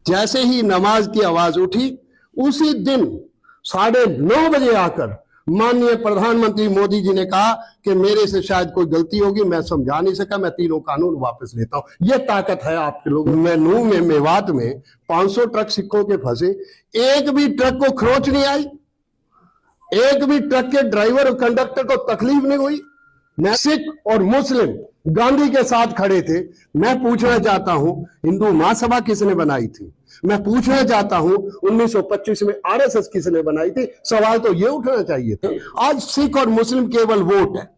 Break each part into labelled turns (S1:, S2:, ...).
S1: जैसे ही नमाज की आवाज उठी उसी दिन 9:30 बजे आकर माननीय प्रधानमंत्री मोदी जी ने कहा कि मेरे से शायद कोई गलती होगी, मैं समझा नहीं सका, मैं तीनों कानून वापस लेता हूं। यह ताकत है आपके लोगों में। नूह में, मेवात में 500 ट्रक सिखों के फंसे, एक भी ट्रक को खरोच नहीं आई, एक भी ट्रक के ड्राइवर और कंडक्टर को तकलीफ नहीं हुई। मैं सिख और मुस्लिम गांधी के साथ खड़े थे। मैं पूछना चाहता हूं, हिंदू महासभा किसने बनाई थी? मैं पूछना चाहता हूं, 1925 में आरएसएस किसने बनाई थी? सवाल तो ये उठना चाहिए था। आज सिख और मुस्लिम केवल वोट है।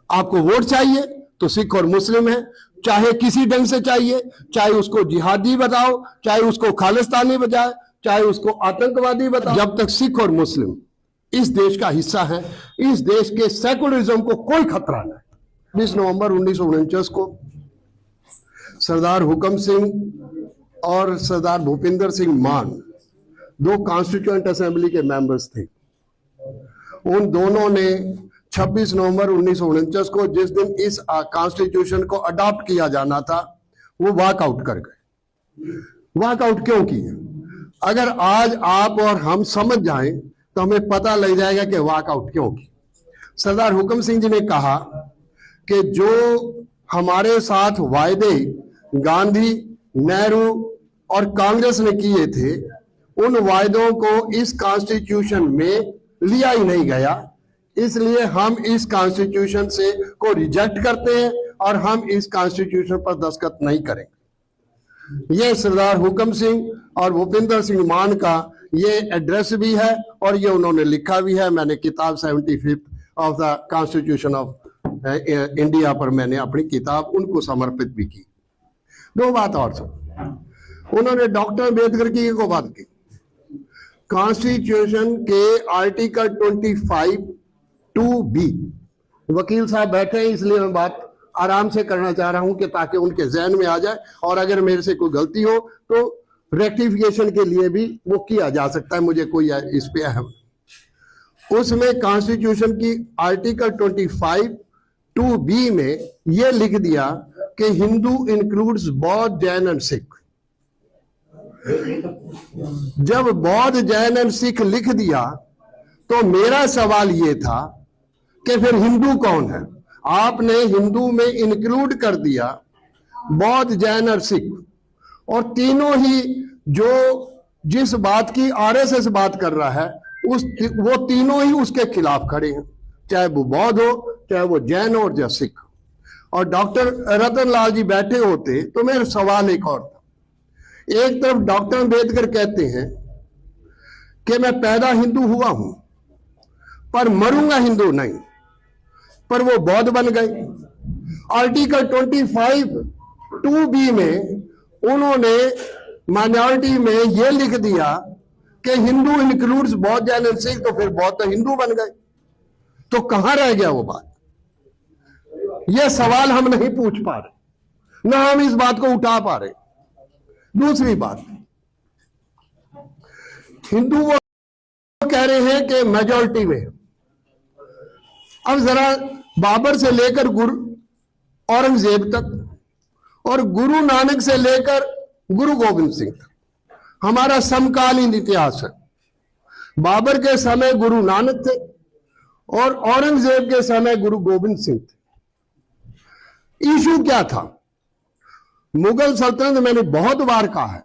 S1: आपको वोट चाहिए तो सिख और मुस्लिम है, चाहे किसी ढंग से चाहिए, चाहे उसको जिहादी बताओ, चाहे उसको खालिस्तानी बताओ, चाहे उसको आतंकवादी बताओ। जब तक सिख और मुस्लिम इस देश का हिस्सा है, इस देश के सेकुलरिज्म को कोई खतरा नहीं। 20 नवंबर 1949 को सरदार हुकम सिंह और सरदार भूपिंदर सिंह मान दो कॉन्स्टिट्यूएंट असेंबली के मेंबर्स थे। उन दोनों ने 26 नवंबर 1949 को, जिस दिन इस कॉन्स्टिट्यूशन को अडॉप्ट किया जाना था, वो वॉकआउट कर गए। वॉकआउट क्यों किए? अगर आज आप और हम समझ जाएं तो हमें पता लग जाएगा कि वॉकआउट क्यों की। सरदार हुकम सिंह जी ने कहा कि जो हमारे साथ वायदे गांधी, नेहरू और कांग्रेस ने किए थे, उन वायदों को इस कॉन्स्टिट्यूशन में लिया ही नहीं गया, इसलिए हम इस कॉन्स्टिट्यूशन से को रिजेक्ट करते हैं और हम इस कॉन्स्टिट्यूशन पर दस्तखत नहीं करेंगे। यह सरदार हुकम सिंह और भूपिंदर सिंह मान का ये एड्रेस भी है और ये उन्होंने लिखा भी है। मैंने किताब 75th of the constitution of India पर मैंने अपनी किताब उनको समर्पित भी की। दो बात और सुन, उन्होंने डॉक्टर अम्बेडकर की एक बात की, कॉन्स्टिट्यूशन के आर्टिकल 25(2)(b), वकील साहब बैठे हैं इसलिए मैं बात आराम से करना चाह रहा हूं कि ताकि उनके जहन में आ जाए, और अगर मेरे से कोई गलती हो तो रेक्टिफिकेशन के लिए भी वो किया जा सकता है, मुझे कोई इस पे अहम। उसमें कॉन्स्टिट्यूशन की आर्टिकल 25(2)(b) में ये लिख दिया कि हिंदू इंक्लूड्स बौद्ध, जैन एंड सिख। जब बौद्ध, जैन एंड सिख लिख दिया तो मेरा सवाल ये था कि फिर हिंदू कौन है? आपने हिंदू में इंक्लूड कर दिया बौद्ध, जैन और सिख, और तीनों ही जो जिस बात की आरएसएस बात कर रहा है वो तीनों ही उसके खिलाफ खड़े हैं, चाहे वो बौद्ध हो, चाहे वो जैन हो, या सिख। और डॉक्टर रतन लाल जी बैठे होते तो मेरा सवाल एक और था। एक तरफ डॉक्टर अम्बेडकर कहते हैं कि मैं पैदा हिंदू हुआ हूं पर मरूंगा हिंदू नहीं, पर वो बौद्ध बन गए। आर्टिकल 25(2)(b) में उन्होंने माइनॉरिटी में यह लिख दिया कि हिंदू इंक्लूड्स बौद्ध, जैन एंड सिख, तो फिर बौद्ध तो हिंदू बन गए। तो कहां रह गया वो बात? यह सवाल हम नहीं पूछ पा रहे, ना हम इस बात को उठा पा रहे। दूसरी बात, हिंदू वो कह रहे हैं कि मेजॉरिटी में। अब जरा बाबर से लेकर गुरु औरंगजेब तक और गुरु नानक से लेकर गुरु गोविंद सिंह तक हमारा समकालीन इतिहास है। बाबर के समय गुरु नानक थे और औरंगजेब के समय गुरु गोविंद सिंह थे। इशू क्या था? मुगल सल्तनत, मैंने बहुत बार कहा है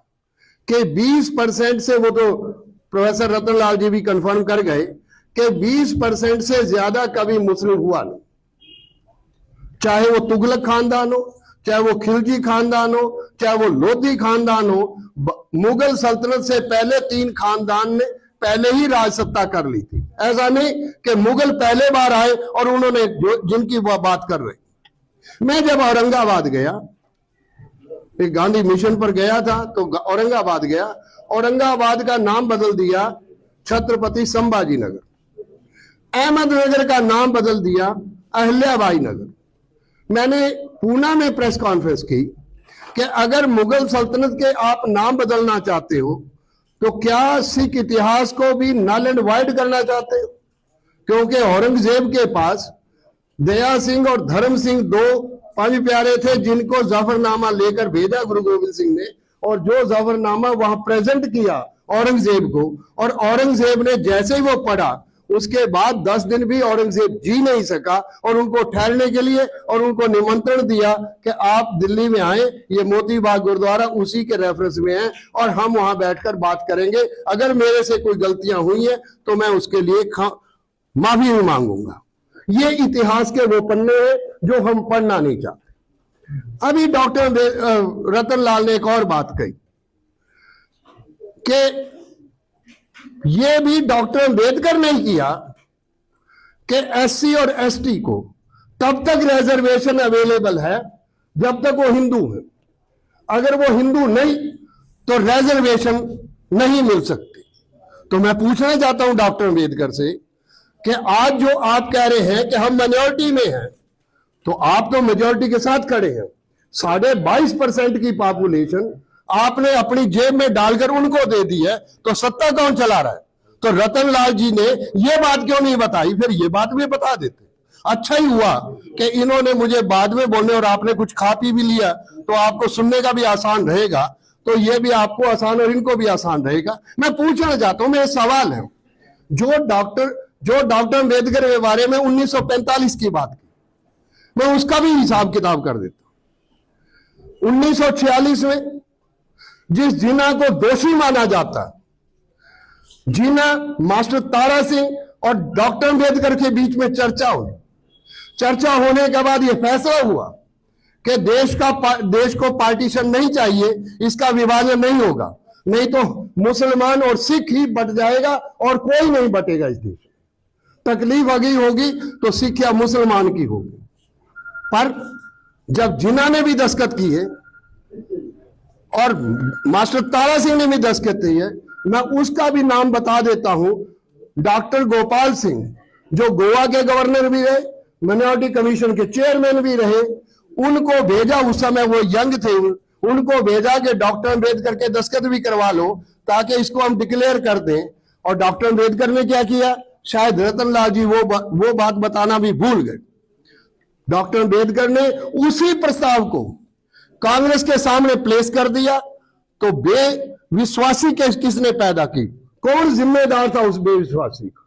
S1: कि 20% से, वो तो प्रोफेसर रतनलाल जी भी कंफर्म कर गए कि 20% से ज्यादा कभी मुस्लिम हुआ नहीं, चाहे वो तुगलक खानदान हो, चाहे वो खिलजी खानदान हो, चाहे वो लोधी खानदान हो। मुगल सल्तनत से पहले 3 खानदान ने पहले ही राज सत्ता कर ली थी। ऐसा नहीं कि मुगल पहले बार आए और उन्होंने जिनकी वह बात कर रहे। मैं जब औरंगाबाद गया, एक गांधी मिशन पर गया था, तो औरंगाबाद गया, औरंगाबाद का नाम बदल दिया छत्रपति संभाजी नगर। अहमदनगर का नाम बदल दिया अहिल्याबाई नगर। मैंने पूना में प्रेस कॉन्फ्रेंस की कि अगर मुगल सल्तनत के आप नाम बदलना चाहते हो तो क्या सिख इतिहास को भी नल एंड वाइड करना चाहते हो? क्योंकि औरंगजेब के पास दया सिंह और धर्म सिंह 2 पंज प्यारे थे जिनको जफरनामा लेकर भेजा गुरु गोविंद सिंह ने, और जो जफरनामा वहां प्रेजेंट किया औरंगजेब को, और औरंगजेब ने जैसे ही वो पढ़ा उसके बाद 10 दिन भी औरंगजेब जी नहीं सका, और उनको ठहरने के लिए और उनको निमंत्रण दिया कि आप दिल्ली में आए, ये मोती बाग गुरुद्वारा उसी के रेफरेंस में है और हम वहां बैठकर बात करेंगे, अगर मेरे से कोई गलतियां हुई हैं तो मैं उसके लिए माफी भी मांगूंगा। ये इतिहास के वो पन्ने हैं जो हम पढ़ना नहीं चाहते। अभी डॉक्टर रतन लाल ने एक और बात कही कि ये भी डॉक्टर अंबेडकर ने किया कि एससी और एसटी को तब तक रिजर्वेशन अवेलेबल है जब तक वो हिंदू है, अगर वो हिंदू नहीं तो रिजर्वेशन नहीं मिल सकती। तो मैं पूछना चाहता हूं डॉक्टर अंबेडकर से कि आज जो आप कह रहे हैं कि हम माइनॉरिटी में हैं, तो आप तो मेजॉरिटी के साथ खड़े हैं। 22.5% की पॉपुलेशन आपने अपनी जेब में डालकर उनको दे दी है, तो सत्ता कौन चला रहा है? तो रतन लाल जी ने ये बात क्यों नहीं बताई? फिर ये बात भी बता देते। अच्छा ही हुआ कि इन्होंने मुझे बाद में बोलने, और आपने कुछ खा पी भी लिया तो आपको सुनने का भी आसान रहेगा, तो ये भी आपको आसान और इनको भी आसान रहेगा। मैं पूछना चाहता हूं, मेरा सवाल है, जो डॉक्टर अंबेडकर के बारे में 1945 की बात की, मैं उसका भी हिसाब किताब कर देता हूं। 1946 में जिस जिन्ना को दोषी माना जाता, जिन्ना मास्टर तारा सिंह और डॉक्टर अंबेडकर के बीच में चर्चा हुई, चर्चा होने के बाद यह फैसला हुआ कि देश को पार्टीशन नहीं चाहिए, इसका विभाजन नहीं होगा, नहीं तो मुसलमान और सिख ही बट जाएगा और कोई नहीं बटेगा इस देश में। तकलीफ अगी होगी तो सिख या मुसलमान की होगी। पर जब जिन्ना ने भी दस्तखत किए और मास्टर तारा सिंह ने भी दस्तखत की है, मैं उसका भी नाम बता देता हूं, डॉक्टर गोपाल सिंह, जो गोवा के गवर्नर भी रहे, माइनॉरिटी कमीशन के चेयरमैन भी रहे, उनको भेजा, उस समय वो यंग थे, उनको भेजा कि डॉक्टर अंबेडकर के दस्तखत भी करवा लो ताकि इसको हम डिक्लेयर कर दें। और डॉक्टर अंबेडकर ने क्या किया, शायद रतन लाल जी वो बात बताना भी भूल गए। डॉक्टर अंबेडकर ने उसी प्रस्ताव को कांग्रेस के सामने प्लेस कर दिया, तो बेविश्वासी किसने पैदा की? कौन जिम्मेदार था उस बेविश्वासी का?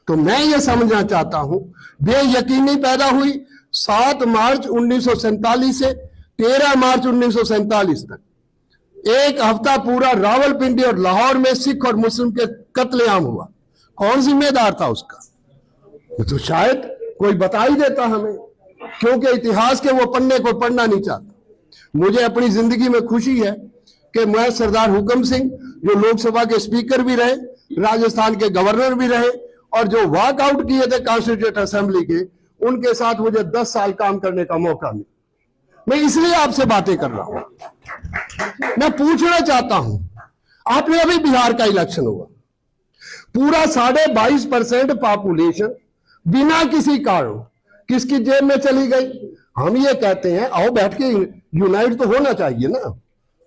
S1: तो मैं ये समझना चाहता हूं, बेयकीनी पैदा हुई 7 मार्च 1947 से 13 मार्च 1947 तक, एक हफ्ता पूरा रावलपिंडी और लाहौर में सिख और मुस्लिम के कत्लेआम हुआ। कौन जिम्मेदार था उसका? तो शायद कोई बता ही देता हमें, क्योंकि इतिहास के वो पन्ने को पढ़ना नहीं चाहता। मुझे अपनी जिंदगी में खुशी है कि मैं सरदार हुकम सिंह, जो लोकसभा के स्पीकर भी रहे, राजस्थान के गवर्नर भी रहे, और जो वॉकआउट किए थे कॉन्स्टिट्यूएंट असेंबली के, उनके साथ मुझे 10 साल काम करने का मौका मिला। मैं इसलिए आपसे बातें कर रहा हूं। मैं पूछना चाहता हूं, आपने अभी बिहार का इलेक्शन हुआ, पूरा 22.5% पॉपुलेशन बिना किसी कारण किसकी जेब में चली गई? हम ये कहते हैं आओ बैठ के यूनाइट तो होना चाहिए ना,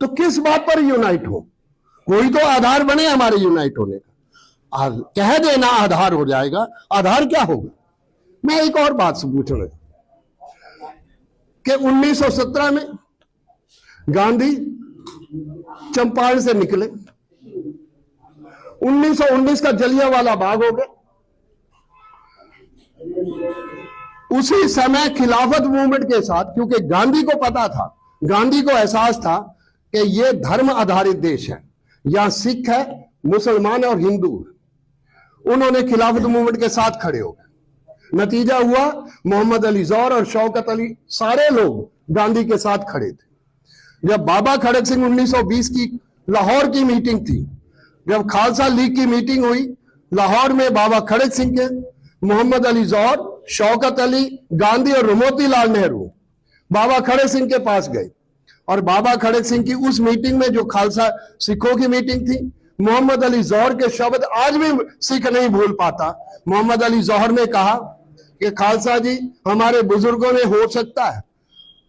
S1: तो किस बात पर यूनाइट हो? कोई तो आधार बने हमारे यूनाइट होने का। कह देना आधार हो जाएगा, आधार क्या होगा? मैं एक और बात से पूछ रहा कि 1917 में गांधी चंपारण से निकले, 1919 का जलियांवाला बाग हो गया। उसी समय खिलाफत मूवमेंट के साथ, क्योंकि गांधी को पता था, गांधी को एहसास था कि यह धर्म आधारित देश है, यहां सिख है, मुसलमान और हिंदू है, उन्होंने खिलाफत मूवमेंट के साथ खड़े हो गए। नतीजा हुआ मोहम्मद अली ज़ौहर और शौकत अली, सारे लोग गांधी के साथ खड़े थे। जब बाबा खड़क सिंह 1920 की लाहौर की मीटिंग थी, जब खालसा लीग की मीटिंग हुई लाहौर में, बाबा खड़क सिंह के, मोहम्मद अली ज़ौहर, शौकत अली, गांधी और मोतीलाल नेहरू बाबा खड़क सिंह के पास गए। और बाबा खड़क सिंह की उस मीटिंग में, जो खालसा सिखों की मीटिंग थी, मोहम्मद अली ज़ौहर के शब्द आज भी सिख नहीं भूल पाता। मोहम्मद अली ज़ौहर ने कहा कि खालसा जी, हमारे बुजुर्गों ने हो सकता है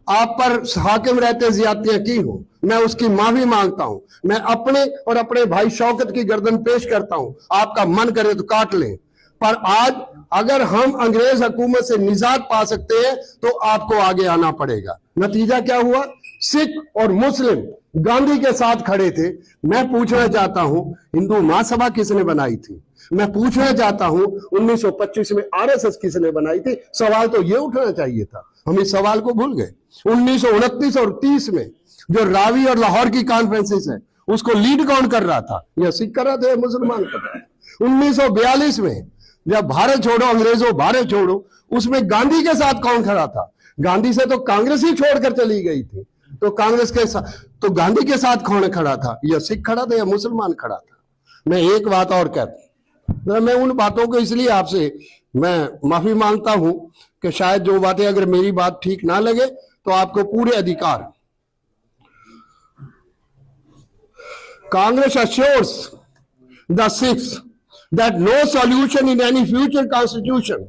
S1: आप पर हाकिम रहते ज्यादतियां की हो, मैं उसकी माफी मांगता हूं, मैं अपने और अपने भाई शौकत की गर्दन पेश करता हूं, आपका मन करे तो काट लें। पर आज अगर हम अंग्रेज हुकूमत से निजात पा सकते हैं तो आपको आगे आना पड़ेगा। नतीजा क्या हुआ? सिख और मुस्लिम गांधी के साथ खड़े थे। मैं पूछना चाहता हूं हिंदू महासभा किसने बनाई थी? मैं पूछना चाहता हूं 1925 में आरएसएस किसने बनाई थी? सवाल तो ये उठना चाहिए था, हम इस सवाल को भूल गए। 1929 और 30 में जो रावी और लाहौर की कॉन्फ्रेंसेस है उसको लीड कौन कर रहा था? यह सिख कर रहा था, मुसलमान कर रहा है। 1942 में जब भारत छोड़ो अंग्रेजों भारत छोड़ो, उसमें गांधी के साथ कौन खड़ा था? गांधी से तो कांग्रेस ही छोड़कर चली गई थी, तो कांग्रेस के साथ तो गांधी के साथ कौन खड़ा था? यह सिख खड़ा था या मुसलमान खड़ा था? मैं एक बात और कहता हूं, मैं उन बातों को इसलिए आपसे मैं माफी मांगता हूं कि शायद जो बातें अगर मेरी बात ठीक ना लगे तो आपको पूरे अधिकार। Congress assures the Sikhs that no solution in any future constitution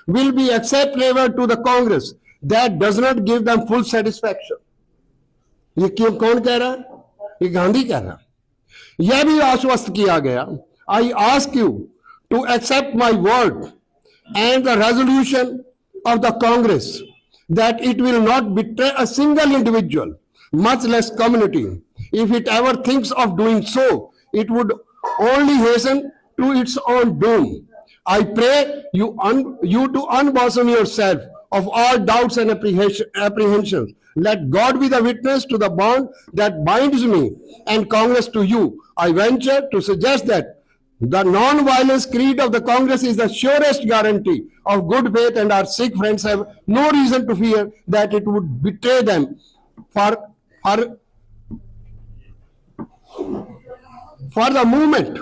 S1: will be acceptable to the Congress that does not give them full satisfaction. ये क्यों कौन कह रहा है? ये गांधी कह रहा है। यह भी आश्वस्त किया गया, I ask you to accept my word and the resolution of the Congress that it will not betray a single individual, much less community. If it ever thinks of doing so, it would only hasten to its own doom. I pray you to unbosom yourself of all doubts and apprehensions. Let God be the witness to the bond that binds me and Congress to you. I venture to suggest that the non-violence creed of the Congress is the surest guarantee of good faith, and our Sikh friends have no reason to fear that it would betray them. For the movement,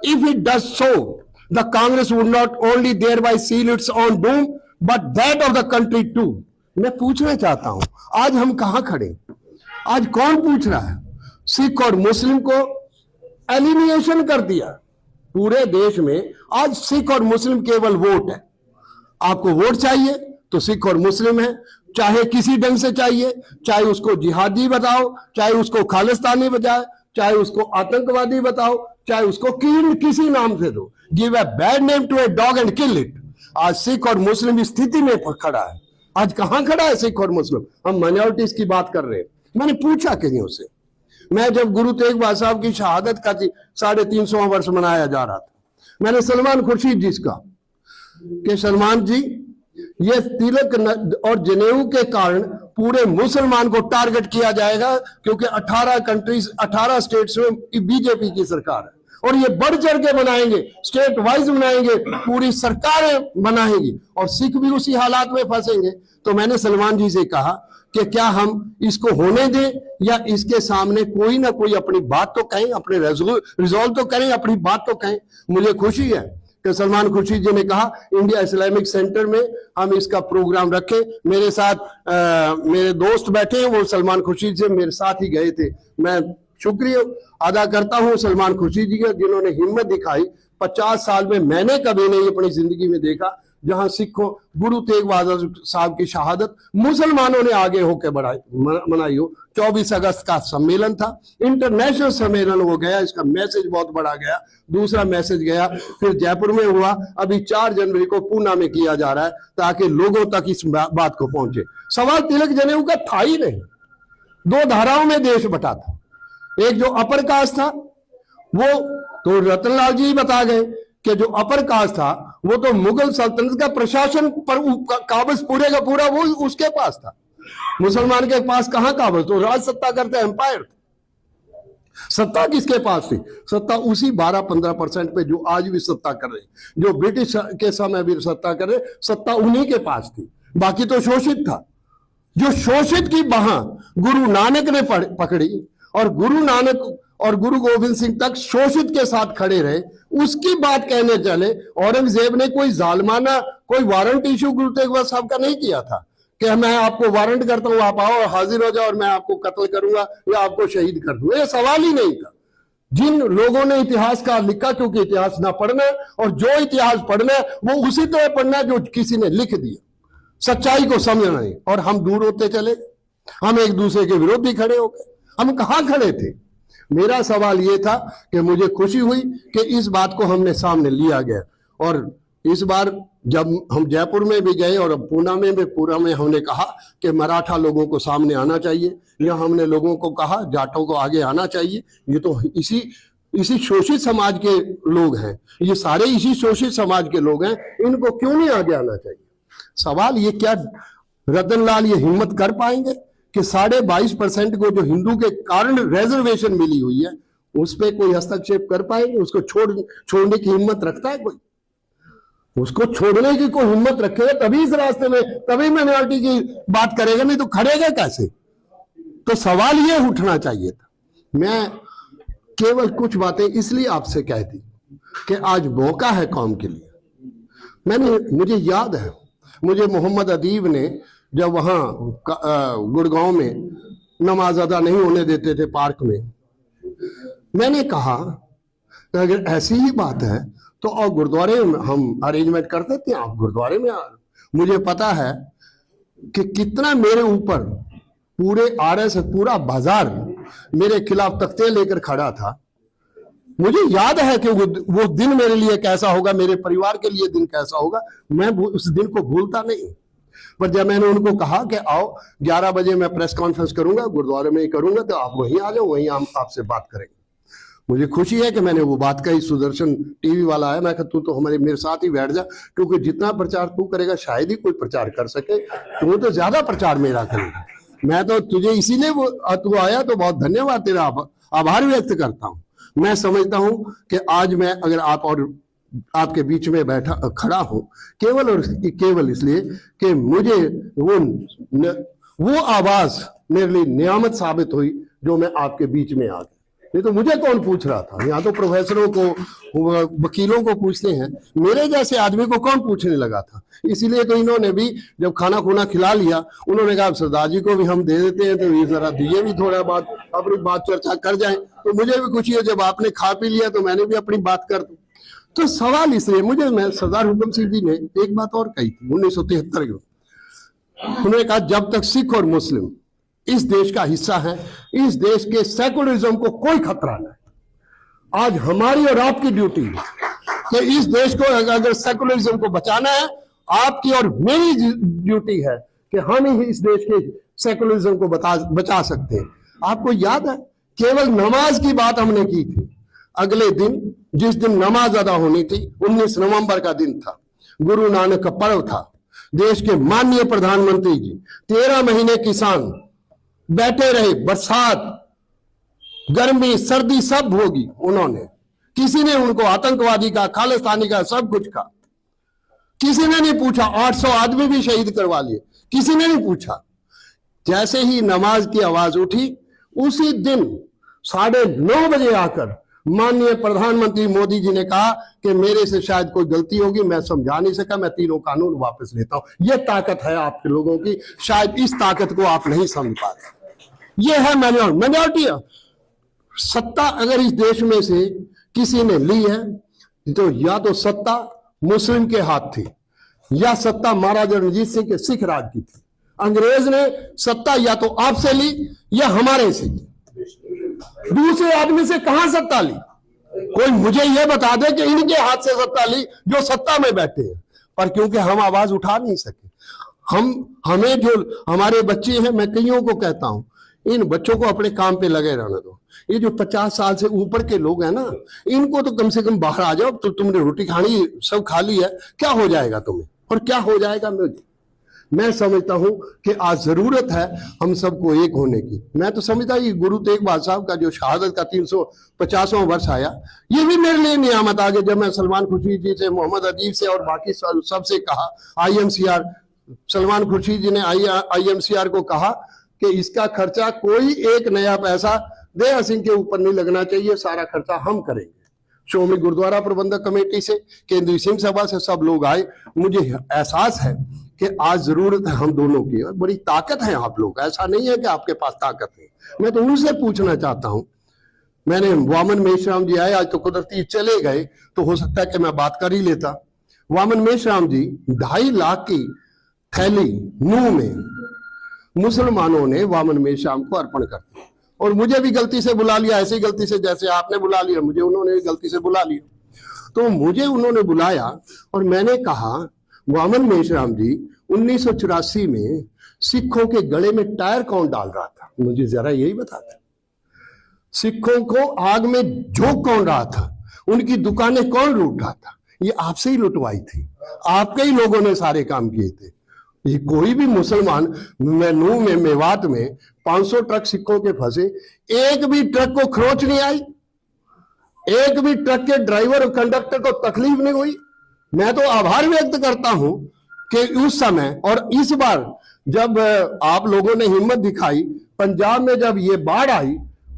S1: if it does so, the Congress would not only thereby seal its own doom, but that of the country too. मैं पूछना चाहता हूं, आज हम कहां खड़े? आज कौन पूछ रहा है? सिख और मुस्लिम को एलिमिनेशन कर दिया पूरे देश में। आज सिख और मुस्लिम केवल वोट है। आपको वोट चाहिए तो सिख और मुस्लिम है, चाहे किसी ढंग से चाहिए, चाहे उसको जिहादी बताओ, चाहे उसको खालिस्तानी बताओ, चाहे उसको आतंकवादी बताओ, चाहे उसको किसी नाम से दो। Give a bad name to a dog and kill it. आज सिख और मुस्लिम इस स्थिति में खड़ा है। आज कहां खड़ा है सिख और मुस्लिम? हम माइनॉरिटीज की बात कर रहे हैं। मैंने पूछा कहीं से, मैं जब गुरु तेग बहादुर साहब की शहादत का 350वां वर्ष मनाया जा रहा था, मैंने सलमान खुर्शीद जी का कि सलमान जी, ये तिलक और जनेऊ के कारण पूरे मुसलमान को टारगेट किया जाएगा, क्योंकि 18 स्टेट्स में बीजेपी की सरकार है और ये बढ़ चढ़ के बनाएंगे, स्टेट वाइज बनाएंगे, पूरी सरकारें बनाएंगी और सिख भी उसी हालात में फंसेंगे। तो मैंने सलमान जी से कहा कि क्या हम इसको होने दें या इसके सामने कोई ना कोई अपनी बात तो कहें, अपने रिजॉल्व तो करें, अपनी बात तो कहें। मुझे खुशी है कि सलमान खुर्शीद जी ने कहा इंडिया इस्लामिक सेंटर में हम इसका प्रोग्राम रखें। मेरे साथ मेरे दोस्त बैठे हैं, वो सलमान खुर्शीद से मेरे साथ ही गए थे। मैं शुक्रिया अदा करता हूं सलमान खुर्शीद जी का, जिन्होंने हिम्मत दिखाई। 50 साल में मैंने कभी नहीं अपनी जिंदगी में देखा जहां सिखों गुरु तेग बहादुर साहब की शहादत मुसलमानों ने आगे होकर मनाई हो। 24 अगस्त का सम्मेलन था, इंटरनेशनल सम्मेलन हो गया, इसका मैसेज बहुत बड़ा गया। दूसरा मैसेज गया, फिर जयपुर में हुआ, अभी 4 जनवरी को पूना में किया जा रहा है ताकि लोगों तक इस बात को पहुंचे। सवाल तिलक जनेऊ का था ही नहीं। 2 धाराओं में देश बटा था। एक जो अपर कास्ट था, वो तो रतनलाल जी बता गए कि जो अपर कास्ट था वो तो मुगल सल्तनत का प्रशासन पर काबज पूरे का पूरा वो उसके पास था। मुसलमान के पास कहां काबज? तो राज सत्ता करते एम्पायर। सत्ता किसके पास थी? सत्ता उसी 12-15% पे जो आज भी सत्ता कर रहे, जो ब्रिटिश के समय भी सत्ता कर रहे, सत्ता उन्हीं के पास थी। बाकी तो शोषित था। जो शोषित की बाह गुरु नानक ने पकड़ी और गुरु नानक और गुरु गोविंद सिंह तक शोषित के साथ खड़े रहे, उसकी बात कहने चले। औरंगजेब ने कोई जालमाना कोई वारंट इशू गुरु तेग बहादुर साहब का नहीं किया था कि मैं आपको वारंट करता हूं, आप आओ और हाजिर हो जाओ और मैं आपको कत्ल करूंगा या आपको शहीद कर दूंगा। ये सवाल ही नहीं था। जिन लोगों ने इतिहास का लिखा, क्योंकि इतिहास ना पढ़ना और जो इतिहास पढ़ना वो उसी तरह पढ़ना जो किसी ने लिख दिया, सच्चाई को समझना है। और हम दूर होते चले, हम एक दूसरे के विरोधी खड़े हो गए। हम कहां खड़े थे? मेरा सवाल यह था कि मुझे खुशी हुई कि इस बात को हमने सामने लिया गया और इस बार जब हम जयपुर में भी गए और अब पूना में भी पूरा में हमने कहा कि मराठा लोगों को सामने आना चाहिए, या हमने लोगों को कहा जाटों को आगे आना चाहिए। ये तो इसी शोषित समाज के लोग हैं, ये सारे इसी शोषित समाज के लोग हैं, इनको क्यों नहीं आगे आना चाहिए? सवाल ये, क्या रतन लाल ये हिम्मत कर पाएंगे कि 22.5% को जो हिंदू के कारण रिजर्वेशन मिली हुई है उस पर कोई हस्तक्षेप कर पाएंगे? उसको छोड़ने की हिम्मत रखता है कोई? उसको छोड़ने की कोई हिम्मत रखेगा तभी इस रास्ते में, तभी माइनॉरिटी की बात करेगा, नहीं तो खड़ेगा कैसे? तो सवाल ये उठना चाहिए था। मैं केवल कुछ बातें इसलिए आपसे कह दी कि आज मौका है कौम के लिए। मुझे याद है, मुझे मोहम्मद अदीब ने जब वहां गुड़गांव में नमाज अदा नहीं होने देते थे पार्क में, मैंने कहा अगर ऐसी ही बात है तो और गुरुद्वारे में हम अरेंजमेंट कर देते हैं, आप गुरुद्वारे में मुझे पता है कि कितना मेरे ऊपर पूरे आरएस पूरा बाजार मेरे खिलाफ तख्ते लेकर खड़ा था। मुझे याद है कि वो दिन मेरे लिए कैसा होगा, मेरे परिवार के लिए दिन कैसा होगा, मैं उस दिन को भूलता नहीं। पर जब मैंने उनको कहा कि आओ 11 बजे मैं प्रेस कॉन्फ्रेंस करूंगा, गुरुद्वारे में ही करूंगा, तो आप वहीं आ जाओ, वहीं हम आपसे बात करेंगे। मुझे खुशी है कि मैंने वो बात कही। सुदर्शन टीवी वाला है, मैं कहता तू तो मेरे साथ ही बैठ जा, क्योंकि जितना प्रचार तू करेगा शायद ही कोई प्रचार कर सके, तू तो ज्यादा प्रचार मेरा करेगा। मैं तो तुझे इसीलिए तू आया, तो बहुत धन्यवाद तेरा, आभार व्यक्त करता हूँ। मैं समझता हूं कि आज मैं अगर आप और आपके बीच में खड़ा हूं केवल और केवल इसलिए कि मुझे वो आवाज मेरे लिए नियामत साबित हुई जो मैं आपके बीच में आ गया। नहीं तो मुझे कौन पूछ रहा था? यहाँ तो प्रोफेसरों को, वकीलों को पूछते हैं, मेरे जैसे आदमी को कौन पूछने लगा था? इसीलिए तो इन्होंने भी जब खाना खुना खिला लिया, उन्होंने कहा सरदार जी को भी हम दे देते हैं, तो ये जरा दिए भी थोड़ा बात अपनी बात चर्चा कर जाएं। तो मुझे भी खुशी है, जब आपने खा पी लिया तो मैंने भी अपनी बात कर दूं। तो सवाल इसलिए मैं सरदार हुकम सिंह जी ने एक बात और कही थी 1973 में, उन्होंने कहा जब तक सिख और मुस्लिम इस देश का हिस्सा है, इस देश के सेकुलरिज्म को कोई खतरा नहीं। आज हमारी और आपकी ड्यूटी है कि इस देश को अगर सेकुलरिज्म को बचाना है, आपकी और मेरी ड्यूटी है कि हम ही इस देश के सेकुलरिज्म को बचा सकते हैं। आपको याद है, केवल नमाज की बात हमने की थी। अगले दिन जिस दिन नमाज अदा होनी थी, 19 नवंबर का दिन था, गुरु नानक का पर्व था। देश के माननीय प्रधानमंत्री जी 13 महीने किसान बैठे रहे, बरसात गर्मी सर्दी सब होगी, उन्होंने किसी ने उनको आतंकवादी का, खालिस्तानी का, सब कुछ का किसी ने नहीं पूछा। 800 आदमी भी शहीद करवा लिए, किसी ने नहीं पूछा। जैसे ही नमाज की आवाज उठी, उसी दिन 9:30 बजे आकर माननीय प्रधानमंत्री मोदी जी ने कहा कि मेरे से शायद कोई गलती होगी, मैं समझा नहीं सका, मैं 3 कानून वापस लेता हूं। यह ताकत है आपके लोगों की, शायद इस ताकत को आप नहीं समझ पा रहे। यह है माइनॉरिटी। सत्ता अगर इस देश में से किसी ने ली है तो या तो सत्ता मुस्लिम के हाथ थी, या सत्ता महाराजा रणजीत सिंह के सिख राज की थी। अंग्रेज ने सत्ता या तो आपसे ली या हमारे से ली। दूसरे आदमी से कहां सत्ता ली? कोई मुझे यह बता दे कि इनके हाथ से सत्ता ली जो सत्ता में बैठे हैं। पर क्योंकि हम आवाज उठा नहीं सके, हमें जो हमारे बच्चे हैं, मैं कईयों को कहता हूं, इन बच्चों को अपने काम पे लगे रहने दो। ये जो 50 साल से ऊपर के लोग हैं ना, इनको तो कम से कम बाहर आ जाओ। तो तुमने रोटी खानी सब खा ली है, क्या हो जाएगा तुम्हें और क्या हो जाएगा मुझे? मैं समझता हूं कि आज जरूरत है हम सबको एक होने की। मैं तो समझता हूं गुरु तेग बहादुर साहब का जो शहादत का 350वां वर्ष आया, ये भी मेरे लिए नियामत आ गया। जब मैं सलमान खुर्शीद जी से, मोहम्मद अदीब से और बाकी सबसे कहा, IMCR सलमान खुर्शीद जी ने IMCR को कहा कि इसका खर्चा कोई एक नया पैसा दया सिंह के ऊपर नहीं लगना चाहिए, सारा खर्चा हम करेंगे। श्रोमणी गुरुद्वारा प्रबंधक कमेटी से, केंद्रीय सिंह सभा से सब लोग आए। मुझे एहसास है कि आज जरूरत है हम दोनों की, और बड़ी ताकत है आप लोग, ऐसा नहीं है कि आपके पास ताकत है। मैं तो उनसे पूछना चाहता हूं, मैंने वामन मेश्राम जी आए, आज तो कुदरती चले गए, तो हो सकता है कि मैं बात कर ही लेता। वामन मेश्राम जी 2.5 लाख की थैली नूह में मुसलमानों ने वामन मेश्राम को अर्पण कर दिया, और मुझे भी गलती से बुला लिया, ऐसी गलती से जैसे आपने बुला लिया, मुझे उन्होंने गलती से बुला लिया। तो मुझे उन्होंने बुलाया और मैंने कहा, वामन मेश्राम जी, 1984 में सिखों के गले में टायर कौन डाल रहा था? मुझे जरा यही बता दें। सिखों को आग में झोंक कौन रहा था? उनकी दुकानें कौन लूट रहा था? ये आपसे ही लुटवाई थी, आपके ही लोगों ने सारे काम किए थे। ये कोई भी मुसलमान, नूह में, मेवात में 500 ट्रक सिखों के फंसे, एक भी ट्रक को खरोच नहीं आई, एक भी ट्रक के ड्राइवर और कंडक्टर को तकलीफ नहीं हुई। मैं तो आभार व्यक्त करता हूं कि उस समय और इस बार जब आप लोगों ने हिम्मत दिखाई, पंजाब में जब ये बाढ़ आई,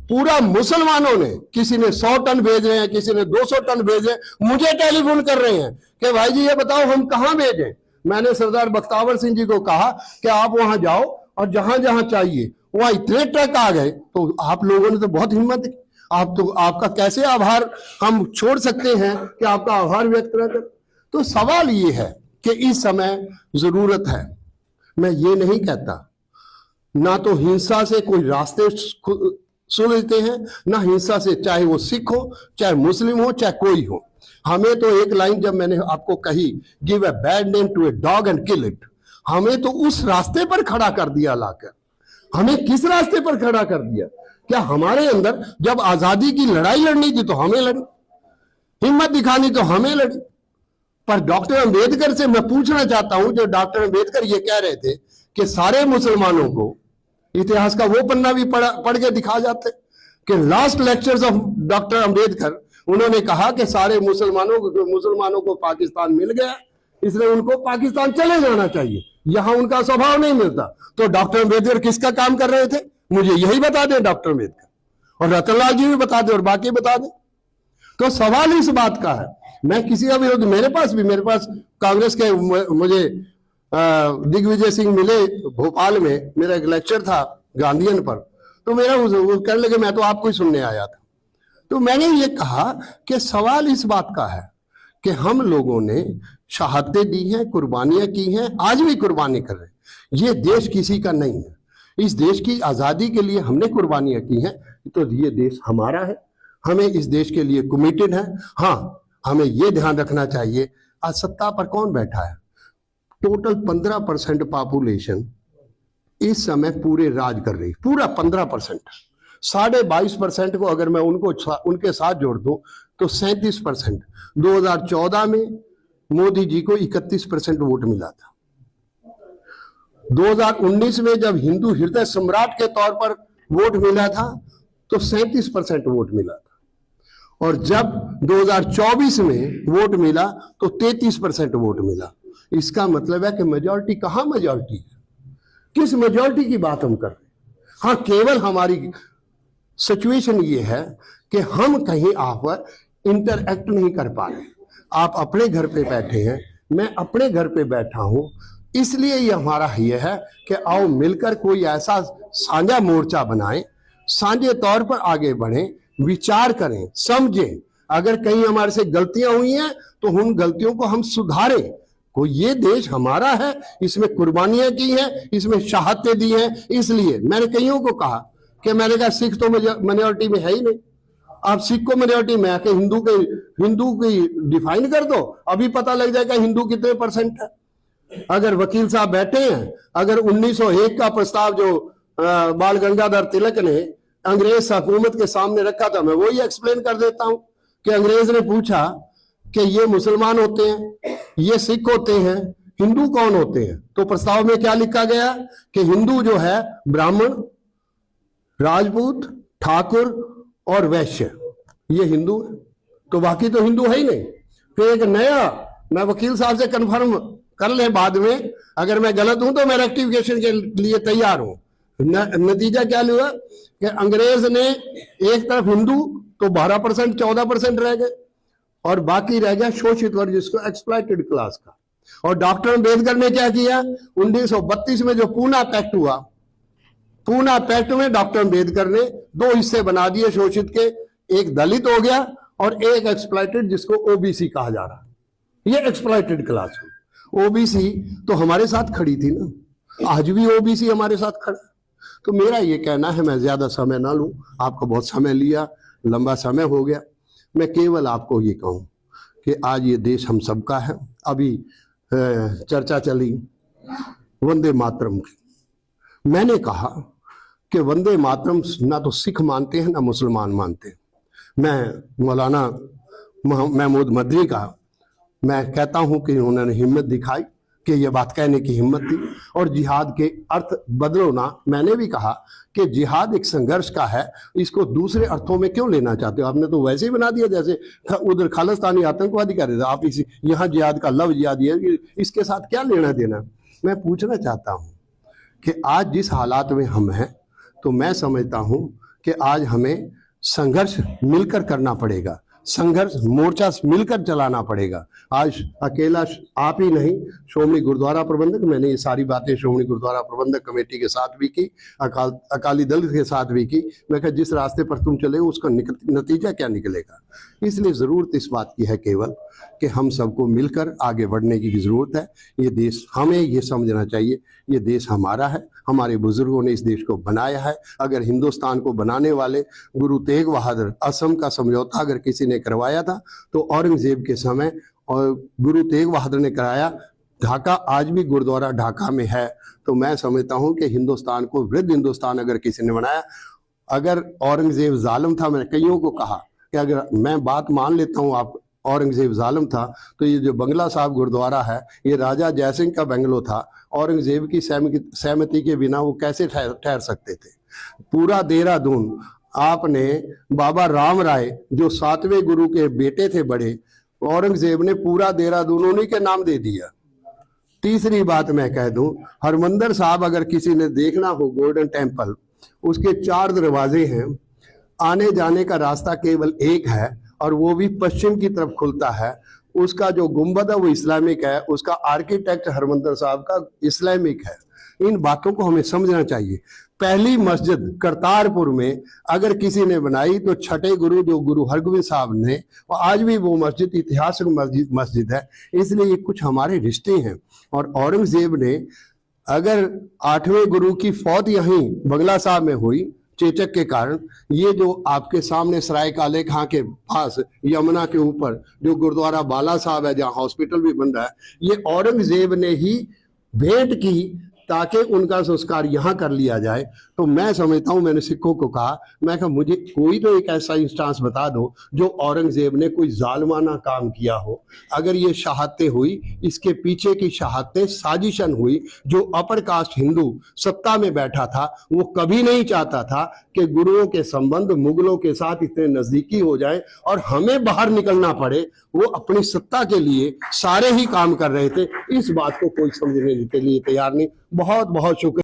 S1: पूरा मुसलमानों ने, किसी ने 100 टन भेज रहे हैं, किसी ने 200 टन भेजे, मुझे टेलीफोन कर रहे हैं कि भाई जी ये बताओ हम कहां भेजें। मैंने सरदार बख्तावर सिंह जी को कहा कि आप वहां जाओ और जहां जहां चाहिए वहां इतने ट्रक आ गए। तो आप लोगों ने तो बहुत हिम्मत की। आप तो, आपका कैसे आभार हम छोड़ सकते हैं कि आपका आभार व्यक्त न कर। तो सवाल ये है कि इस समय जरूरत है, मैं ये नहीं कहता, ना तो हिंसा से कोई रास्ते सुलझते हैं, ना हिंसा से, चाहे वो सिख हो, चाहे मुस्लिम हो, चाहे कोई हो। हमें तो एक लाइन जब मैंने आपको कही, give a bad name to a dog and kill it, हमें तो उस रास्ते पर खड़ा कर दिया लाकर। हमें किस रास्ते पर खड़ा कर दिया? क्या हमारे अंदर जब आजादी की लड़ाई लड़नी थी तो हमें लड़ी, हिम्मत दिखानी तो हमें लड़ी। पर डॉक्टर अंबेडकर से मैं पूछना चाहता हूं, जो डॉक्टर अंबेडकर ये कह रहे थे कि सारे मुसलमानों को, इतिहास का वो पन्ना भी पढ़ के दिखा जाते कि last lectures of doctor Ambedkar, उन्होंने कहा कि सारे मुसलमानों को पाकिस्तान मिल गया, इसलिए उनको पाकिस्तान चले जाना चाहिए, यहां उनका स्वभाव नहीं मिलता। तो डॉक्टर अंबेडकर किसका काम कर रहे थे? मुझे यही बता दें डॉक्टर अंबेडकर, और रतनलाल जी भी बता दें और बाकी बता दें। तो सवाल इस बात का है, मैं किसी का विरोध, मेरे पास कांग्रेस के, मुझे दिग्विजय सिंह मिले भोपाल में, मेरा एक लेक्चर था गांधीयन पर, तो मेरा वो कहने लगे मैं तो आपको ही सुनने आया था। तो मैंने ये कहा कि सवाल इस बात का है कि हम लोगों ने शहादतें दी हैं, कुर्बानियां की हैं, आज भी कुर्बानी कर रहे हैं। ये देश किसी का नहीं है, इस देश की आजादी के लिए हमने कुर्बानियां की हैं, तो ये देश हमारा है, हमें इस देश के लिए कमिटेड है। हाँ, हमें ये ध्यान रखना चाहिए, आज सत्ता पर कौन बैठा है? टोटल 15% पॉपुलेशन इस समय पूरे राज कर रही, पूरा 15%। 22.5% को अगर मैं उनके साथ जोड़ दूं तो 37%। 2014 में मोदी जी को 31% वोट मिला था। 2019 में जब हिंदू हृदय सम्राट के तौर पर वोट मिला था तो 37% वोट मिला था, और जब 2024 में वोट मिला तो 33% वोट मिला। इसका मतलब है कि मेजॉरिटी कहां मेजॉरिटी है? किस मेजॉरिटी की बात हम कर रहे हैं? हाँ, केवल हमारी सिचुएशन ये है कि हम कहीं आप पर इंटरएक्ट नहीं कर पा रहे। आप अपने घर पे बैठे हैं, मैं अपने घर पे बैठा हूं, इसलिए ये हमारा ये है कि आओ मिलकर कोई ऐसा साझा मोर्चा बनाएं, साझे तौर पर आगे बढ़ें, विचार करें, समझें। अगर कहीं हमारे से गलतियां हुई हैं तो उन गलतियों को हम सुधारें। कोई ये देश हमारा है, इसमें कुर्बानियां की हैं, इसमें शहादतें दी हैं। इसलिए मैंने कईयों को कहा कि मैंने कहा सिख तो मेजॉरिटी में है ही नहीं, आप सिख को मेजॉरिटी में आके हिंदू की डिफाइन कर दो, अभी पता लग जाएगा हिंदू कितने % है। अगर वकील साहब बैठे हैं, अगर 1901 का प्रस्ताव जो बाल गंगाधर तिलक ने अंग्रेज हुकूमत के सामने रखा था, मैं वही एक्सप्लेन कर देता हूं कि अंग्रेज ने पूछा कि ये मुसलमान होते हैं, ये सिख होते हैं, हिंदू कौन होते हैं? तो प्रस्ताव में क्या लिखा गया कि हिंदू जो है ब्राह्मण, राजपूत, ठाकुर और वैश्य, ये हिंदू है, तो बाकी तो हिंदू है ही नहीं। फिर एक नया, मैं वकील साहब से कंफर्म कर ले बाद में, अगर मैं गलत हूं तो मैं रेक्टिफिकेशन के लिए तैयार हूं। नतीजा क्या हुआ कि अंग्रेज ने एक तरफ हिंदू तो 12% 14% रह गए, और बाकी रह गया शोषित वर्ग, जिसको एक्सप्लॉइटेड क्लास का। और डॉक्टर अंबेडकर ने क्या किया? 1932 में जो पूना पैक्ट हुआ, पूना पैक्ट में डॉक्टर अंबेडकर ने 2 हिस्से बना दिए शोषित के, एक दलित हो गया और एक एक्सप्लॉइटेड, जिसको ओबीसी कहा जा रहा है। ये एक्सप्लॉइटेड क्लास है। ओबीसी तो हमारे साथ खड़ी थी ना, आज भी ओबीसी हमारे साथ खड़ा। तो मेरा ये कहना है, मैं ज्यादा समय ना लूं, आपको बहुत समय लिया, लंबा समय हो गया, मैं केवल आपको ये कहूं कि आज ये देश हम सबका है। अभी चर्चा चली वंदे मातरम की। मैंने कहा कि वंदे मातरम ना तो सिख मानते हैं ना मुसलमान मानते हैं। मैं मौलाना महमूद मदनी का मैं कहता हूं कि उन्होंने हिम्मत दिखाई कि ये बात कहने की हिम्मत थी। और जिहाद के अर्थ बदलो ना, मैंने भी कहा कि जिहाद एक संघर्ष का है, इसको दूसरे अर्थों में क्यों लेना चाहते हो? आपने तो वैसे ही बना दिया जैसे उधर खालिस्तानी आतंकवादी कर रहे थे, आप इसी यहाँ जिहाद का लफ्ज जिहाद दिया, इसके साथ क्या लेना देना? मैं पूछना चाहता हूँ कि आज जिस हालात में हम हैं, तो मैं समझता हूँ कि आज हमें संघर्ष मिलकर करना पड़ेगा, संघर्ष मोर्चा मिलकर चलाना पड़ेगा। आज अकेला आप ही नहीं, श्रोमणी गुरुद्वारा प्रबंधक, मैंने ये सारी बातें श्रोमणी गुरुद्वारा प्रबंधक कमेटी के साथ भी की, अकाली दल के साथ भी की। मैं कहा जिस रास्ते पर तुम चले उसका नतीजा क्या निकलेगा। इसलिए ज़रूरत इस बात की है केवल कि हम सबको मिलकर आगे बढ़ने की ज़रूरत है। ये देश, हमें ये समझना चाहिए ये देश हमारा है, हमारे बुजुर्गों ने इस देश को बनाया है। अगर हिंदुस्तान को बनाने वाले गुरु तेग बहादुर, असम का समझौता अगर किसी ने करवाया था तो औरंगजेब के समय और गुरु तेग बहादुर ने कराया। ढाका आज भी गुरुद्वारा ढाका में है। तो मैं समझता हूँ कि हिंदुस्तान को वृद्ध हिंदुस्तान अगर किसी ने बनाया, अगर औरंगजेब जालिम था, मैंने कईयों को कहा कि अगर मैं बात मान लेता हूँ आप औरंगजेब जालिम था, तो ये जो बंगला साहब गुरुद्वारा है ये राजा जयसिंह का बंगलो था। औरंगजेब की सहमति के बिना वो कैसे ठहर सकते थे? पूरा देहरादून आपने बाबा राम राय जो 7वें गुरु के बेटे थे बड़े, औरंगजेब ने पूरा देहरादून उन्हीं के नाम दे दिया। तीसरी बात मैं कह दूं, हरमंदिर साहब अगर किसी ने देखना हो, गोल्डन टेम्पल, उसके 4 दरवाजे हैं, आने जाने का रास्ता केवल एक है और वो भी पश्चिम की तरफ खुलता है। उसका जो गुंबद है वो इस्लामिक है, उसका आर्किटेक्ट हरमंदिर साहब का इस्लामिक है। इन बातों को हमें समझना चाहिए। पहली मस्जिद करतारपुर में अगर किसी ने बनाई तो छठे गुरु जो गुरु हरगोबिंद साहब ने, और आज भी वो मस्जिद ऐतिहासिक मस्जिद है। इसलिए ये कुछ हमारे रिश्ते हैं। और औरंगजेब ने अगर 8वें गुरु की फौत यहीं बंगला साहब में हुई चेचक के कारण, ये जो आपके सामने सराय काले खां के पास यमुना के ऊपर जो गुरुद्वारा बाला साहब है जहाँ हॉस्पिटल भी बन रहा है, ये औरंगजेब ने ही भेंट की ताकि उनका संस्कार यहाँ कर लिया जाए। तो मैं समझता हूँ, मैंने सिखों को कहा, मैं कहा मुझे कोई तो एक ऐसा इंस्टांस बता दो जो औरंगजेब ने कोई जालमाना काम किया हो। अगर ये शहादतें हुई, इसके पीछे की शहादतें साजिशन हुई। जो अपर कास्ट हिंदू सत्ता में बैठा था वो कभी नहीं चाहता था कि गुरुओं के संबंध मुगलों के साथ इतने नजदीकी हो जाए और हमें बाहर निकलना पड़े। वो अपनी सत्ता के लिए सारे ही काम कर रहे थे। इस बात को कोई समझने के लिए तैयार नहीं। बहुत बहुत शुक्रिया।